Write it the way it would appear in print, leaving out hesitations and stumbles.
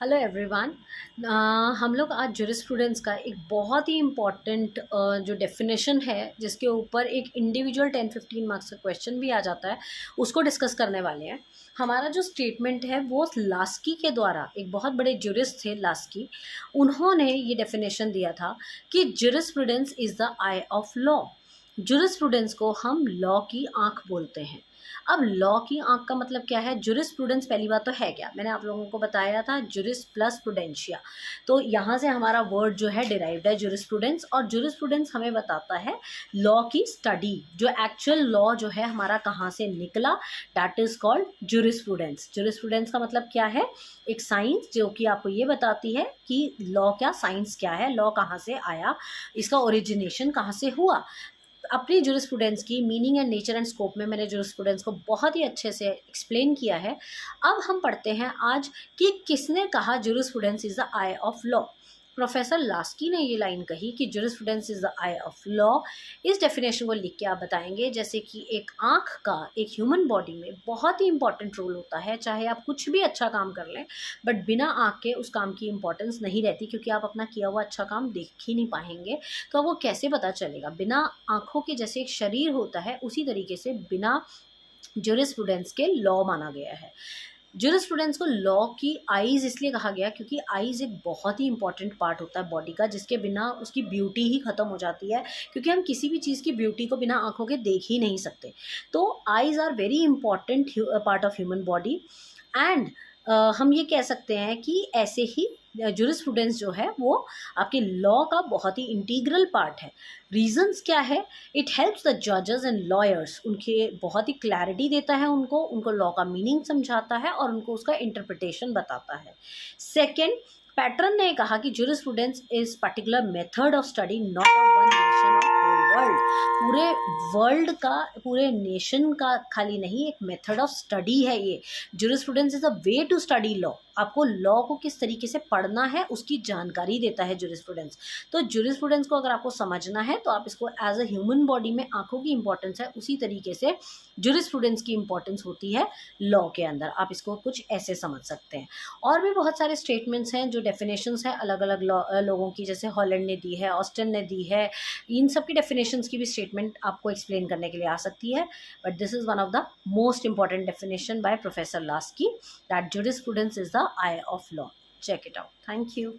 Hello everyone. हम लोग आज जुरिस्प्रूडेंस का एक बहुत ही इम्पॉर्टेंट जो डेफिनेशन है जिसके ऊपर एक इंडिविजुअल 10-15 मार्क्स का क्वेश्चन भी आ जाता है उसको डिस्कस करने वाले हैं। हमारा जो स्टेटमेंट है वो लास्की के द्वारा, एक बहुत बड़े जुरिस्ट थे लास्की, उन्होंने ये डेफिनेशन दिया था कि jurisprudence is the I of law. Jurisprudence को हम लॉ की आंख बोलते हैं। अब लॉ की आंख का मतलब क्या है? जुरिस्प्रूडेंस पहली बात तो है क्या, मैंने आप लोगों को बताया था, जुरिस प्लस प्रूडेंशिया। तो यहाँ से हमारा वर्ड जो है डिराइव्ड है जुरिस्प्रूडेंस, और जुरिस्प्रूडेंस हमें बताता है लॉ की स्टडी, जो एक्चुअल लॉ जो है हमारा कहाँ से निकला, that is called jurisprudence. Jurisprudence का मतलब क्या है? एक साइंस जो कि आपको ये बताती है कि लॉ क्या, साइंस क्या है, लॉ कहाँ से आया, इसका ओरिजिनेशन कहाँ से हुआ। अपनी जुरिस्प्रूडेंस की meaning and nature and scope में मैंने जुरिस्प्रूडेंस को बहुत ही अच्छे से एक्सप्लेन किया है। अब हम पढ़ते हैं आज कि किसने कहा jurisprudence is the I of law. Professor Laski ने ये लाइन कही कि jurisprudence is the I of law. इस डेफिनेशन को लिख के आप बताएंगे जैसे कि एक आँख का एक ह्यूमन बॉडी में बहुत ही इंपॉर्टेंट रोल होता है। चाहे आप कुछ भी अच्छा काम कर लें, बट बिना आँख के उस काम की इंपॉर्टेंस नहीं रहती, क्योंकि आप अपना किया हुआ अच्छा काम देख ही नहीं पाएंगे। तो अब वो कैसे पता चलेगा? बिना आँखों के जैसे एक शरीर होता है, उसी तरीके से बिना जुरिस्प्रूडेंस के लॉ माना गया है। जुरिस्प्रूडेंस को लॉ की आईज़ इसलिए कहा गया क्योंकि आईज़ एक बहुत ही इंपॉर्टेंट पार्ट होता है बॉडी का, जिसके बिना उसकी ब्यूटी ही ख़त्म हो जाती है, क्योंकि हम किसी भी चीज़ की ब्यूटी को बिना आँखों के देख ही नहीं सकते। तो eyes are very important part of human body. And हम ये कह सकते हैं कि ऐसे ही जुरिस्प्रूडेंस जो है वो आपके लॉ का बहुत ही इंटीग्रल पार्ट है। रीजंस क्या है? इट हेल्प्स द जजेस एंड लॉयर्स, उनके बहुत ही क्लैरिटी देता है, उनको लॉ का मीनिंग समझाता है और उनको उसका इंटरप्रिटेशन बताता है। सेकेंड, पैटर्न ने कहा कि jurisprudence is particular method of study, not of one nation of whole world. पूरे वर्ल्ड का, पूरे नेशन का खाली नहीं, एक मेथड ऑफ स्टडी है ये। Jurisprudence is a way to study law. आपको लॉ को किस तरीके से पढ़ना है उसकी जानकारी देता है जुरिस्प्रूडेंस। तो जुरिस्प्रूडेंस को अगर आपको समझना है तो आप इसको एज अ ह्यूमन बॉडी में आंखों की इंपॉर्टेंस है, उसी तरीके से जुरिस्प्रूडेंस की इंपॉर्टेंस होती है लॉ के अंदर। आप इसको कुछ ऐसे समझ सकते हैं। और भी बहुत सारे स्टेटमेंट्स हैं जो डेफिनेशंस हैं अलग अलग लोगों की, जैसे हॉलैंड ने दी है, ऑस्टिन ने दी है। इन सब की डेफिनेशंस की भी स्टेटमेंट आपको एक्सप्लेन करने के लिए आ सकती है, but this is one of the most important definition by professor Laski, that jurisprudence is the eye of law. Check it out. Thank you.